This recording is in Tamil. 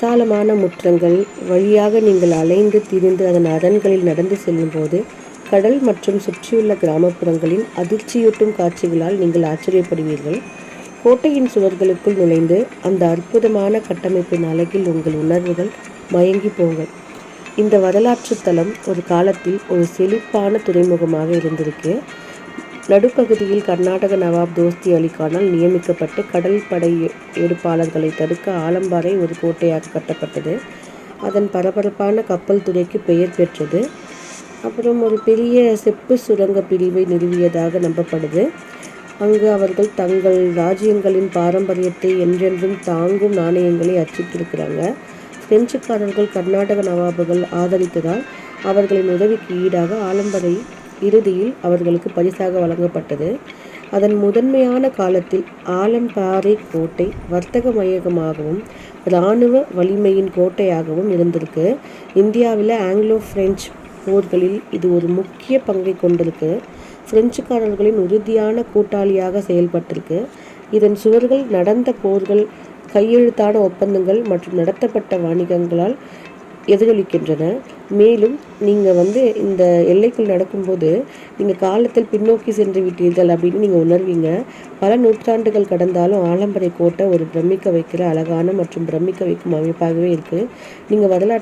விசாலமான முற்றங்கள் வழியாக நீங்கள் அலைந்து திரிந்து அதன் அரண்களில் நடந்து செல்லும்போது கடல் மற்றும் சுற்றியுள்ள கிராமப்புறங்களின் அதிர்ச்சியூட்டும் காட்சிகளால் நீங்கள் ஆச்சரியப்படுவீர்கள். கோட்டையின் சுவர்களுக்குள் நுழைந்து அந்த அற்புதமான கட்டமைப்பின் அழகில் உங்கள் உணர்வுகள் மயங்கி போங்கள். இந்த வரலாற்று தலம் ஒரு காலத்தில் ஒரு செழிப்பான துறைமுகமாக இருந்திருக்கு. நடுப்பகுதியில் கர்நாடக நவாப் தோஸ்தி அலி கானால் நியமிக்கப்பட்டு கடல் படை எடுப்பாளர்களை தடுக்க ஆலம்பாறை ஒரு கோட்டையாக கட்டப்பட்டது. அதன் பரபரப்பான கப்பல் துறைக்கு பெயர் பெற்றது. அப்புறம் ஒரு பெரிய செப்பு சுரங்க பிரிவை நிறுவியதாக நம்பப்படுது. அங்கு அவர்கள் தங்கள் ராஜ்யங்களின் பாரம்பரியத்தை என்றென்றும் தாங்கும் நாணயங்களை அச்சிட்டிருக்கிறாங்க. பிரெஞ்சுக்காரர்கள் கர்நாடக நவாபுகள் ஆதரித்ததால் அவர்களின் உதவிக்கு ஈடாக ஆலம்பரை இறுதியில் அவர்களுக்கு பரிசாக வழங்கப்பட்டது. அதன் முதன்மையான காலத்தில் ஆலம்பாறை கோட்டை வர்த்தக மையமாகவும் இராணுவ வலிமையின் கோட்டையாகவும் இருந்திருக்கு. இந்தியாவில் ஆங்கிலோ பிரெஞ்சு போர்களில் இது ஒரு முக்கிய பங்கை கொண்டிருக்கு. பிரெஞ்சுக்காரர்களின் உறுதியான கூட்டாளியாக செயல்பட்டிருக்கு. இதன் சுவர்கள் நடந்த போர்கள், கையெழுத்தான ஒப்பந்தங்கள் மற்றும் நடத்தப்பட்ட வணிகங்களால் எதிரொலிக்கின்றன. மேலும் நீங்கள் இந்த எல்லைக்குள் நடக்கும்போது நீங்கள் காலத்தில் பின்னோக்கி சென்று விட்டீர்கள் அப்படின்னு நீங்கள் உணர்வீங்க. பல நூற்றாண்டுகள் கடந்தாலும் ஆலம்பரை கோட்டை ஒரு பிரமிக்க வைக்கிற அழகான மற்றும் பிரமிக்க வைக்கும் அமைப்பாகவே இருக்குது. நீங்கள் வரலாற்று